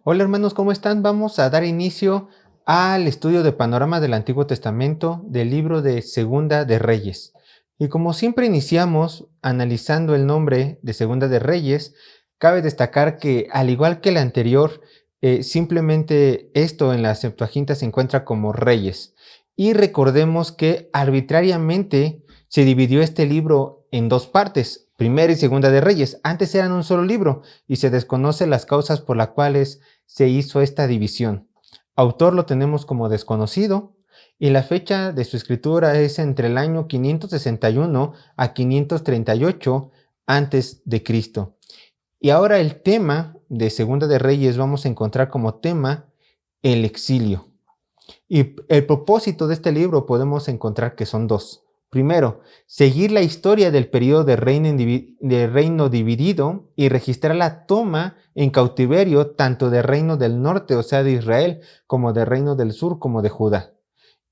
Hola hermanos, ¿cómo están? Vamos a dar inicio al estudio de panorama del Antiguo Testamento del libro de Segunda de Reyes. Y como siempre iniciamos analizando el nombre de Segunda de Reyes, cabe destacar que al igual que el anterior, simplemente esto en la Septuaginta se encuentra como Reyes. Y recordemos que arbitrariamente se dividió este libro en dos partes, Primera y Segunda de Reyes. Antes eran un solo libro y se desconocen las causas por las cuales se hizo esta división. Autor lo tenemos como desconocido y la fecha de su escritura es entre el año 561 a 538 antes de Cristo. Y ahora el tema de Segunda de Reyes vamos a encontrar como tema el exilio. Y el propósito de este libro podemos encontrar que son dos. Primero, seguir la historia del periodo de reino dividido y registrar la toma en cautiverio tanto del reino del norte, o sea, de Israel, como del reino del sur, como de Judá.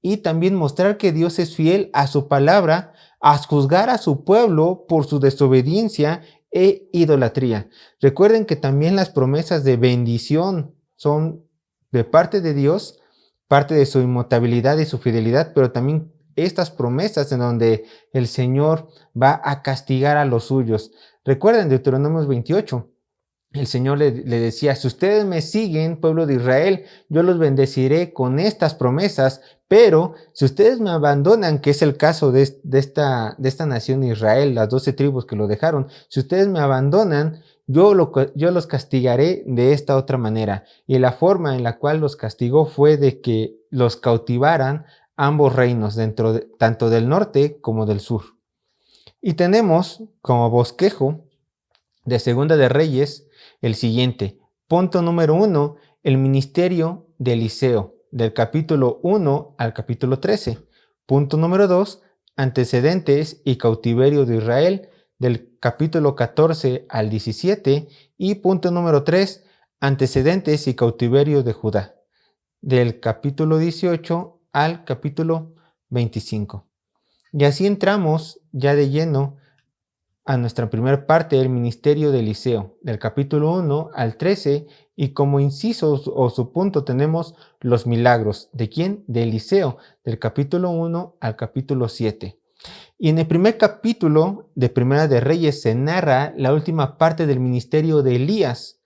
Y también mostrar que Dios es fiel a su palabra, a juzgar a su pueblo por su desobediencia e idolatría. Recuerden que también las promesas de bendición son de parte de Dios, parte de su inmutabilidad y su fidelidad, pero también estas promesas en donde el Señor va a castigar a los suyos. Recuerden Deuteronomio 28. El Señor le decía, si ustedes me siguen, pueblo de Israel, yo los bendeciré con estas promesas, pero si ustedes me abandonan, que es el caso de esta nación Israel, las 12 tribus que lo dejaron, si ustedes me abandonan, yo los castigaré de esta otra manera. Y la forma en la cual los castigó fue de que los cautivaran ambos reinos, tanto del norte como del sur. Y tenemos como bosquejo de Segunda de Reyes el siguiente. Punto número 1, el ministerio de Eliseo, del capítulo 1 al capítulo 13. Punto número 2, antecedentes y cautiverio de Israel, del capítulo 14 al 17. Y punto número 3, antecedentes y cautiverio de Judá, del capítulo 18 al capítulo 25. Y así entramos ya de lleno a nuestra primera parte del ministerio de Eliseo, del capítulo 1 al 13, y como incisos o su punto tenemos los milagros. ¿De quién? De Eliseo, del capítulo 1 al capítulo 7. Y en el primer capítulo de Primera de Reyes se narra la última parte del ministerio de Elías,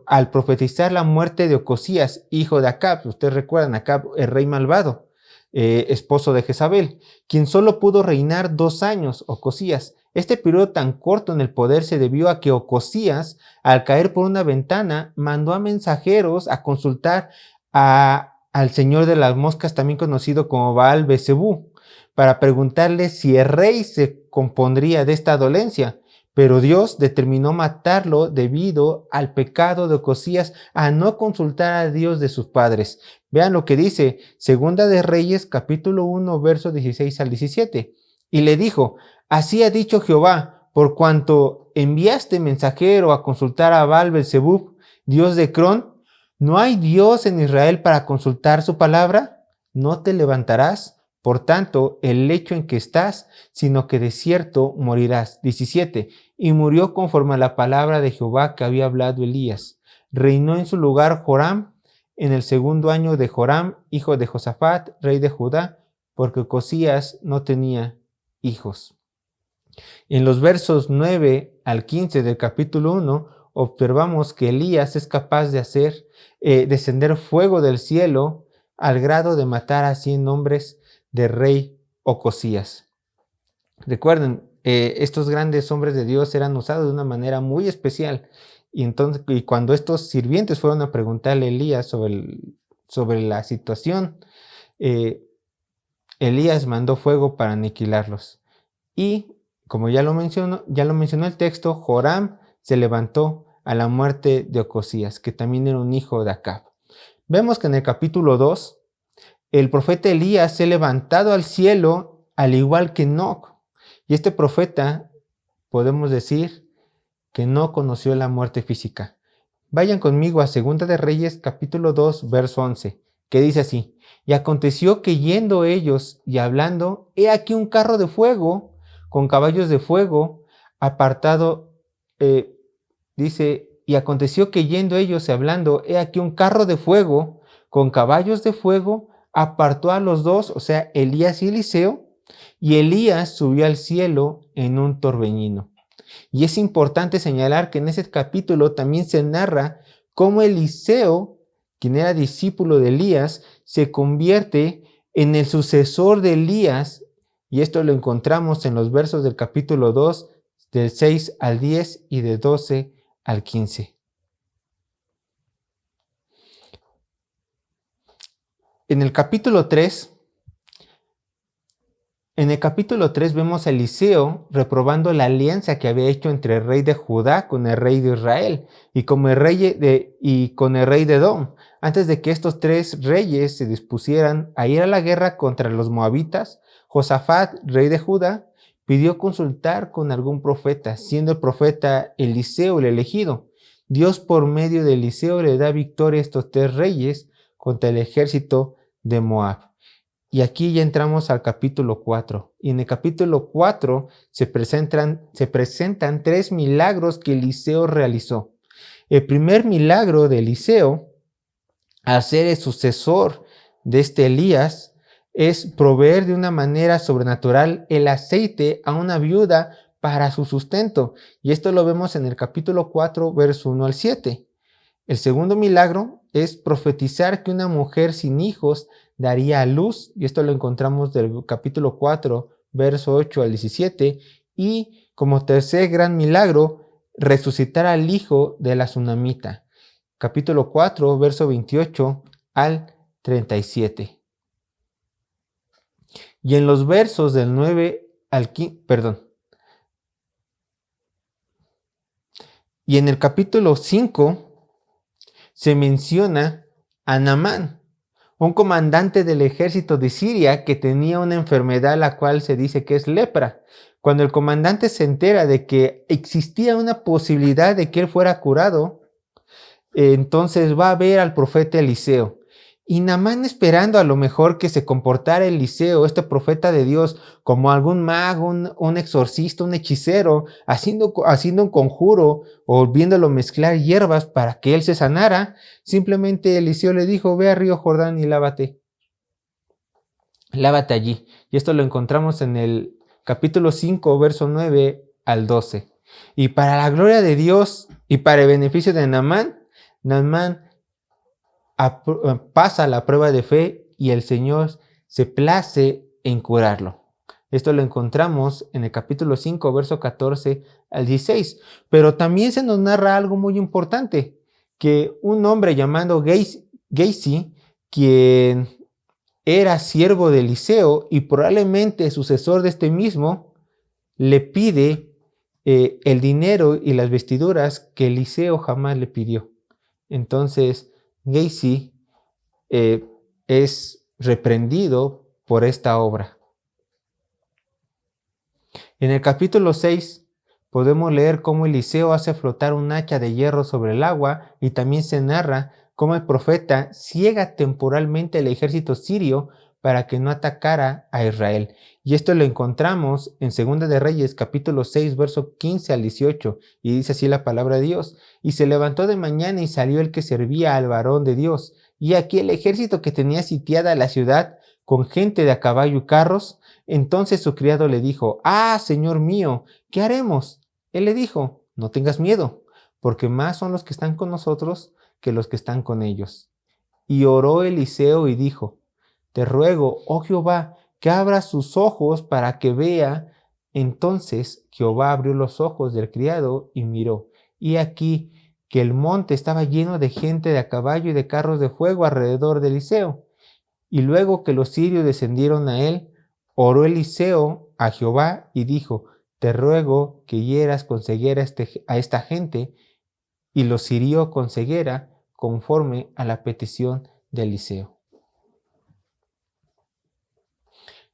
al profetizar la muerte de Ocosías, hijo de Acab. Ustedes recuerdan, Acab, el rey malvado, esposo de Jezabel, quien solo pudo reinar 2 años, Ocosías. Este periodo tan corto en el poder se debió a que Ocosías, al caer por una ventana, mandó a mensajeros a consultar al señor de las moscas, también conocido como Baal Bezebú, para preguntarle si el rey se compondría de esta dolencia. Pero Dios determinó matarlo debido al pecado de Ocosías a no consultar a Dios de sus padres. Vean lo que dice Segunda de Reyes, capítulo 1, versos 16 al 17. Y le dijo, así ha dicho Jehová, por cuanto enviaste mensajero a consultar a Baal-Zebub, Dios de Cron, ¿no hay Dios en Israel para consultar su palabra? ¿No te levantarás? Por tanto, el lecho en que estás, sino que de cierto morirás. 17. Y murió conforme a la palabra de Jehová que había hablado Elías. Reinó en su lugar Joram en el segundo año de Joram, hijo de Josafat, rey de Judá, porque Ocosías no tenía hijos. En los versos 9 al 15 del capítulo 1 observamos que Elías es capaz de hacer descender fuego del cielo al grado de matar a 100 hombres de rey Ocosías. Recuerden, estos grandes hombres de Dios eran usados de una manera muy especial. Y cuando estos sirvientes fueron a preguntarle a Elías sobre la situación, Elías mandó fuego para aniquilarlos. Y como ya lo mencionó el texto, Joram se levantó a la muerte de Ocosías, que también era un hijo de Acab. Vemos que en el capítulo 2, el profeta Elías se ha levantado al cielo al igual que Enoc. Y este profeta, podemos decir, que no conoció la muerte física. Vayan conmigo a 2 de Reyes, capítulo 2, verso 11, que dice así, y aconteció que yendo ellos y hablando, he aquí un carro de fuego, con caballos de fuego, apartado, dice, y aconteció que yendo ellos y hablando, he aquí un carro de fuego con caballos de fuego apartó a los dos, o sea, Elías y Eliseo, y Elías subió al cielo en un torbellino. Y es importante señalar que en ese capítulo también se narra cómo Eliseo, quien era discípulo de Elías, se convierte en el sucesor de Elías, y esto lo encontramos en los versos del capítulo 2, del 6 al 10 y de 12 al 15. En el capítulo 3 vemos a Eliseo reprobando la alianza que había hecho entre el rey de Judá con el rey de Israel y con el rey de Edom, antes de que estos tres reyes se dispusieran a ir a la guerra contra los moabitas. Josafat, rey de Judá, pidió consultar con algún profeta, siendo el profeta Eliseo el elegido. Dios por medio de Eliseo le da victoria a estos tres reyes contra el ejército de Moab. Y aquí ya entramos al capítulo 4. Y en el capítulo 4 se presentan tres milagros que Eliseo realizó. El primer milagro de Eliseo, al ser el sucesor de este Elías, es proveer de una manera sobrenatural el aceite a una viuda para su sustento. Y esto lo vemos en el capítulo 4, verso 1 al 7. El segundo milagro es profetizar que una mujer sin hijos daría a luz, y esto lo encontramos del capítulo 4, verso 8 al 17, y como tercer gran milagro, resucitar al hijo de la tsunamita, capítulo 4, verso 28 al 37. Y en los versos del 9 al 15, y en el capítulo 5 se menciona a Naamán, un comandante del ejército de Siria que tenía una enfermedad la cual se dice que es lepra. Cuando el comandante se entera de que existía una posibilidad de que él fuera curado, entonces va a ver al profeta Eliseo. Y Naamán, esperando a lo mejor que se comportara Eliseo, este profeta de Dios, como algún mago, un exorcista, un hechicero, haciendo un conjuro o viéndolo mezclar hierbas para que él se sanara, simplemente Eliseo le dijo: ve al río Jordán y lávate allí. Y esto lo encontramos en el capítulo 5, verso 9 al 12. Y para la gloria de Dios y para el beneficio de Naamán pasa la prueba de fe y el Señor se place en curarlo. Esto lo encontramos en el capítulo 5, verso 14 al 16. Pero también se nos narra algo muy importante, que un hombre llamado Gehazi, quien era siervo de Eliseo y probablemente sucesor de este mismo, le pide el dinero y las vestiduras que Eliseo jamás le pidió. Entonces Gehazi es reprendido por esta obra. En el capítulo 6 podemos leer cómo Eliseo hace flotar un hacha de hierro sobre el agua, y también se narra cómo el profeta ciega temporalmente el ejército sirio para que no atacara a Israel. Y esto lo encontramos en 2 de Reyes, capítulo 6, verso 15 al 18, y dice así la palabra de Dios: y se levantó de mañana y salió el que servía al varón de Dios, y aquí el ejército que tenía sitiada la ciudad con gente de a caballo y carros. Entonces su criado le dijo: ah, señor mío, ¿qué haremos? Él le dijo: no tengas miedo, porque más son los que están con nosotros que los que están con ellos. Y oró Eliseo y dijo: te ruego, oh Jehová, que abras sus ojos para que vea. Entonces Jehová abrió los ojos del criado y miró, y aquí que el monte estaba lleno de gente de a caballo y de carros de fuego alrededor de Eliseo. Y luego que los sirios descendieron a él, oró Eliseo a Jehová y dijo: te ruego que hieras con ceguera a esta gente. Y los hirió con ceguera conforme a la petición de Eliseo.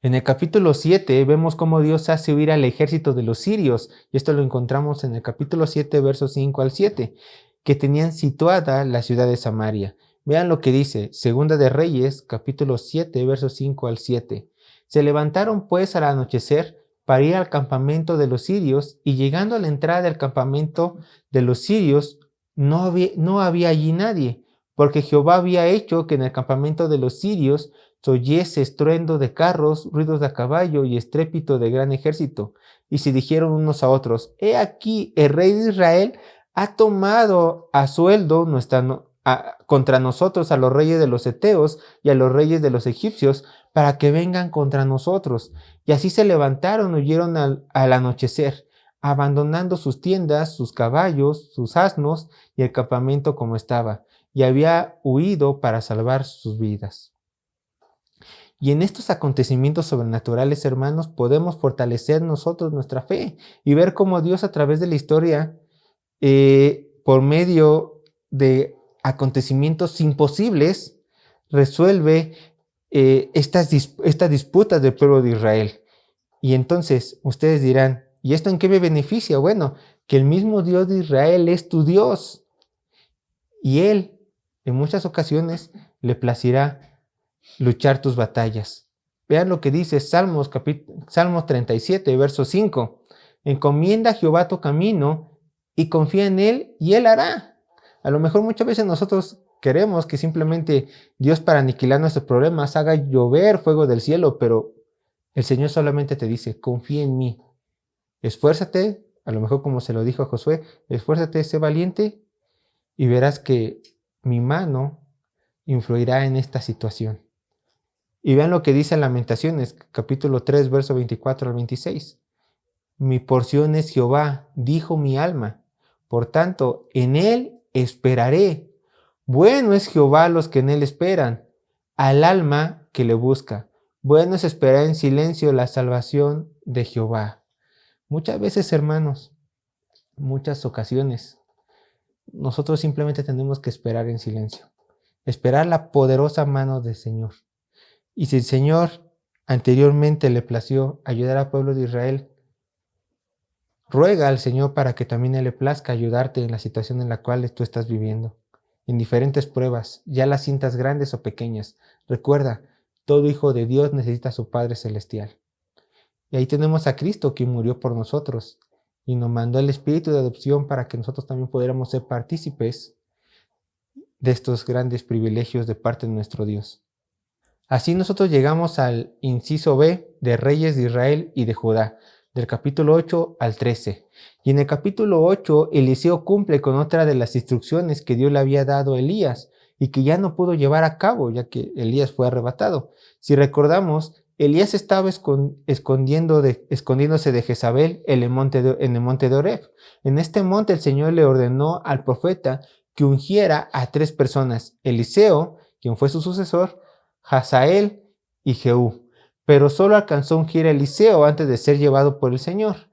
En el capítulo 7 vemos cómo Dios hace huir al ejército de los sirios, y esto lo encontramos en el capítulo 7, versos 5 al 7, que tenían situada la ciudad de Samaria. Vean lo que dice 2 de Reyes, capítulo 7, versos 5 al 7. Se levantaron pues al anochecer para ir al campamento de los sirios, y llegando a la entrada del campamento de los sirios, no había allí nadie, porque Jehová había hecho que en el campamento de los sirios se oyese estruendo de carros, ruidos de a caballo y estrépito de gran ejército. Y se dijeron unos a otros: He aquí, el rey de Israel ha tomado a sueldo contra nosotros a los reyes de los heteos y a los reyes de los egipcios, para que vengan contra nosotros. Y así se levantaron, huyeron al anochecer, abandonando sus tiendas, sus caballos, sus asnos y el campamento como estaba, y había huido para salvar sus vidas. Y en estos acontecimientos sobrenaturales, hermanos, podemos fortalecer nosotros nuestra fe y ver cómo Dios, a través de la historia, por medio de acontecimientos imposibles, resuelve estas disputas del pueblo de Israel. Y entonces ustedes dirán: ¿y esto en qué me beneficia? Bueno, que el mismo Dios de Israel es tu Dios, y Él en muchas ocasiones le placirá luchar tus batallas. Vean lo que dice Salmos 37, verso 5. Encomienda a Jehová tu camino y confía en Él, y Él hará. A lo mejor muchas veces nosotros queremos que simplemente Dios, para aniquilar nuestros problemas, haga llover fuego del cielo, pero el Señor solamente te dice: confía en mí, esfuérzate, a lo mejor como se lo dijo a Josué: esfuérzate, sé valiente, y verás que mi mano influirá en esta situación. Y vean lo que dice Lamentaciones, capítulo 3, verso 24 al 26. Mi porción es Jehová, dijo mi alma, por tanto, en Él esperaré. Bueno es Jehová a los que en Él esperan, al alma que le busca. Bueno es esperar en silencio la salvación de Jehová. Muchas veces, hermanos, muchas ocasiones, nosotros simplemente tenemos que esperar en silencio. Esperar la poderosa mano del Señor. Y si el Señor anteriormente le plació ayudar al pueblo de Israel, ruega al Señor para que también Él le plazca ayudarte en la situación en la cual tú estás viviendo, en diferentes pruebas, ya las sientas grandes o pequeñas. Recuerda, todo hijo de Dios necesita a su Padre Celestial. Y ahí tenemos a Cristo, quien murió por nosotros y nos mandó el Espíritu de adopción para que nosotros también pudiéramos ser partícipes de estos grandes privilegios de parte de nuestro Dios. Así nosotros llegamos al inciso B de Reyes de Israel y de Judá, del capítulo 8 al 13. Y en el capítulo 8, Eliseo cumple con otra de las instrucciones que Dios le había dado a Elías y que ya no pudo llevar a cabo, ya que Elías fue arrebatado. Si recordamos, Elías estaba escondiéndose de Jezabel en el monte de Oreb. En este monte el Señor le ordenó al profeta que ungiera a 3 personas: Eliseo, quien fue su sucesor, Hazael y Jehú. Pero solo alcanzó a ungir a Eliseo antes de ser llevado por el Señor.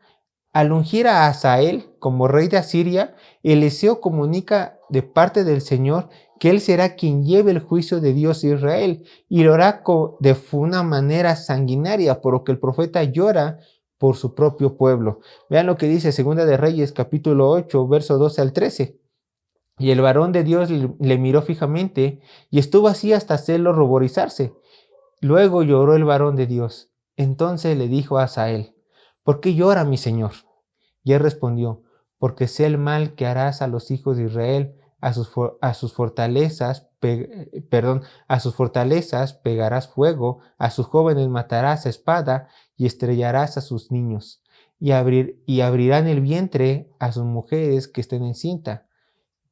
Al ungir a Hazael como rey de Asiria, Eliseo comunica de parte del Señor que él será quien lleve el juicio de Dios a Israel, y lo hará de una manera sanguinaria, por lo que el profeta llora por su propio pueblo. Vean lo que dice Segunda de Reyes, capítulo 8, verso 12 al 13. Y el varón de Dios le miró fijamente y estuvo así hasta hacerlo ruborizarse. Luego lloró el varón de Dios. Entonces le dijo a Hazael: ¿por qué llora mi señor? Y él respondió: porque sé el mal que harás a los hijos de Israel, a sus fortalezas pegarás fuego, a sus jóvenes matarás a espada y estrellarás a sus niños, y abrirán el vientre a sus mujeres que estén encinta.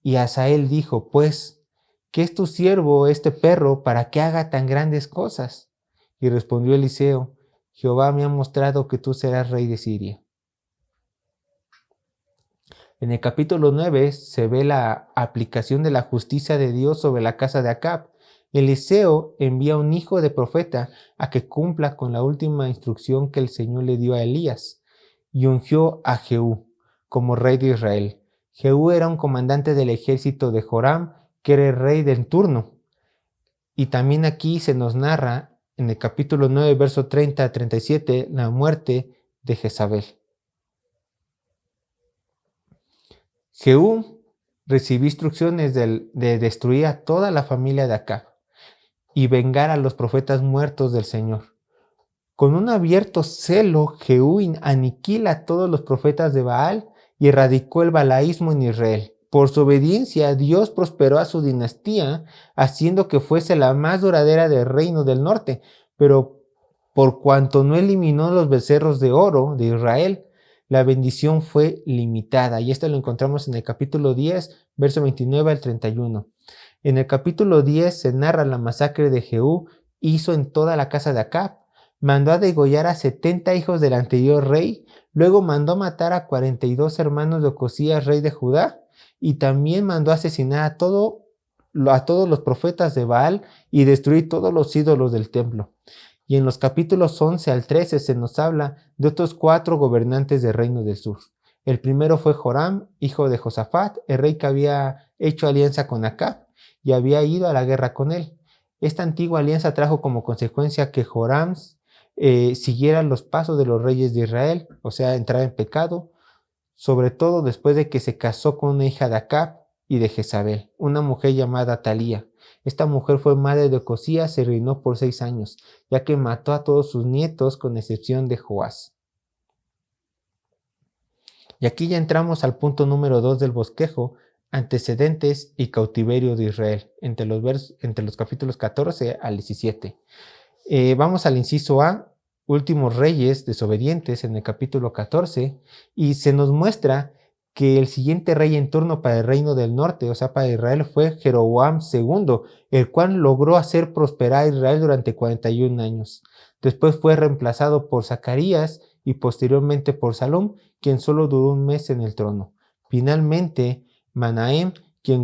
Y Hazael dijo: pues, ¿qué es tu siervo este perro para que haga tan grandes cosas? Y respondió Eliseo: Jehová me ha mostrado que tú serás rey de Siria. En el capítulo 9 se ve la aplicación de la justicia de Dios sobre la casa de Acab. Eliseo envía a un hijo de profeta a que cumpla con la última instrucción que el Señor le dio a Elías, y ungió a Jehú como rey de Israel. Jehú era un comandante del ejército de Joram, que era el rey del turno. Y también aquí se nos narra, en el capítulo 9, verso 30 a 37, la muerte de Jezabel. Jehú recibió instrucciones de destruir a toda la familia de Acab y vengar a los profetas muertos del Señor. Con un abierto celo, Jehú aniquila a todos los profetas de Baal y erradicó el balaísmo en Israel. por su obediencia, Dios prosperó a su dinastía, haciendo que fuese la más duradera del reino del norte. Pero por cuanto no eliminó los becerros de oro de Israel, la bendición fue limitada. Y esto lo encontramos en el capítulo 10, verso 29 al 31. En el capítulo 10 se narra la masacre de Jehú hizo en toda la casa de Acab. Mandó a degollar a 70 hijos del anterior rey, luego mandó matar a 42 hermanos de Ocosías, rey de Judá, y también mandó asesinar a todos los profetas de Baal y destruir todos los ídolos del templo. Y en los capítulos 11 al 13 se nos habla de otros 4 gobernantes del reino del sur. El primero fue Joram, hijo de Josafat, el rey que había hecho alianza con Acab y había ido a la guerra con él. Esta antigua alianza trajo como consecuencia que Joram siguiera los pasos de los reyes de Israel, o sea, entrar en pecado, sobre todo después de que se casó con una hija de Acab y de Jezabel, una mujer llamada Talía. Esta mujer fue madre de Ocosías y reinó por 6 años, ya que mató a todos sus nietos con excepción de Joás. Y aquí ya entramos al punto número 2 del bosquejo, antecedentes y cautiverio de Israel, entre los capítulos 14 al 17. Vamos al inciso A, últimos reyes desobedientes, en el capítulo 14, y se nos muestra que el siguiente rey en turno para el reino del norte, o sea, para Israel, fue Jeroboam II, el cual logró hacer prosperar a Israel durante 41 años. Después fue reemplazado por Zacarías y posteriormente por Salom, quien solo duró un mes en el trono. Finalmente, Manahem, quien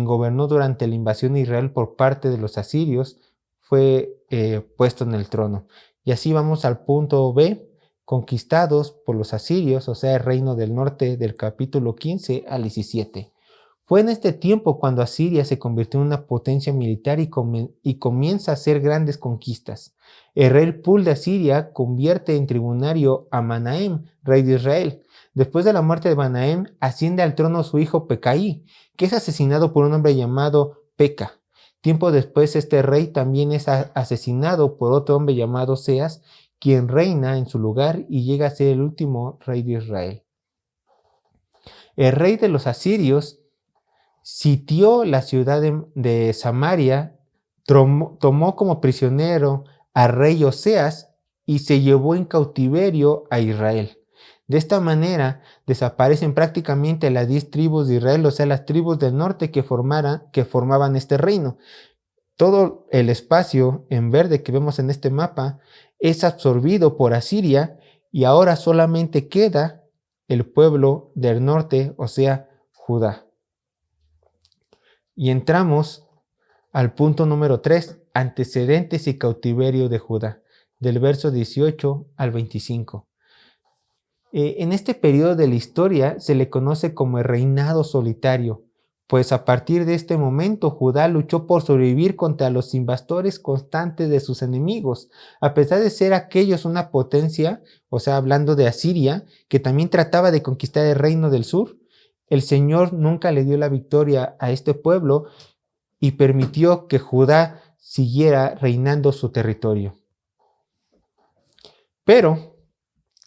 gobernó durante la invasión de Israel por parte de los asirios, fue puesto en el trono. Y así vamos al punto B, conquistados por los asirios, o sea, el reino del norte, del capítulo 15 al 17. Fue en este tiempo cuando Asiria se convirtió en una potencia militar y comienza a hacer grandes conquistas. El rey Pul de Asiria convierte en tribunario a Manahem, rey de Israel. Después de la muerte de Manahem, asciende al trono su hijo Pecaí, que es asesinado por un hombre llamado Peca. Tiempo después, este rey también es asesinado por otro hombre llamado Seas, quien reina en su lugar y llega a ser el último rey de Israel. El rey de los asirios sitió la ciudad de Samaria, tomó como prisionero al rey Oseas y se llevó en cautiverio a Israel. De esta manera desaparecen prácticamente las 10 tribus de Israel, o sea, las tribus del norte que formaban este reino. Todo el espacio en verde que vemos en este mapa es absorbido por Asiria y ahora solamente queda el pueblo del norte, o sea, Judá. Y entramos al punto número 3, antecedentes y cautiverio de Judá, del verso 18 al 25. En este periodo de la historia se le conoce como el reinado solitario, pues a partir de este momento Judá luchó por sobrevivir contra los invasores constantes de sus enemigos, a pesar de ser aquellos una potencia, o sea, hablando de Asiria, que también trataba de conquistar el reino del sur. El Señor nunca le dio la victoria a este pueblo y permitió que Judá siguiera reinando su territorio. Pero,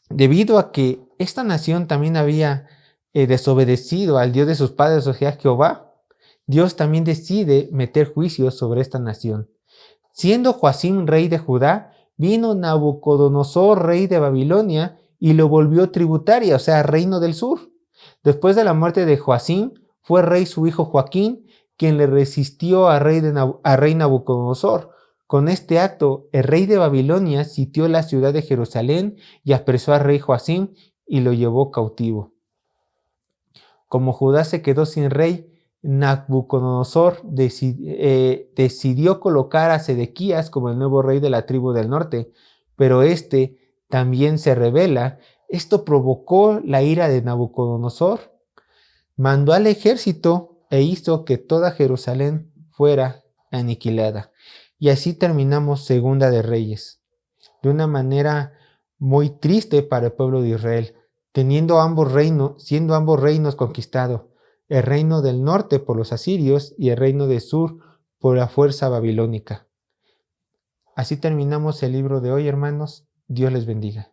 debido a que esta nación también había desobedecido al Dios de sus padres, o sea, Jehová, Dios también decide meter juicios sobre esta nación. Siendo Joacim rey de Judá, vino Nabucodonosor rey de Babilonia y lo volvió tributaria, o sea, reino del sur. Después de la muerte de Joacim, fue rey su hijo Joaquín, quien le resistió a rey Nabucodonosor. Con este acto, el rey de Babilonia sitió la ciudad de Jerusalén y apresó al rey Joacim y lo llevó cautivo. Como Judá se quedó sin rey, Nabucodonosor decidió colocar a Sedequías como el nuevo rey de la tribu del norte, pero este también se rebela. Esto provocó la ira de Nabucodonosor. Mandó al ejército e hizo que toda Jerusalén fuera aniquilada. Y así terminamos Segunda de Reyes, de una manera muy triste para el pueblo de Israel, siendo ambos reinos conquistados, el reino del norte por los asirios y el reino del sur por la fuerza babilónica. Así terminamos el libro de hoy, hermanos. Dios les bendiga.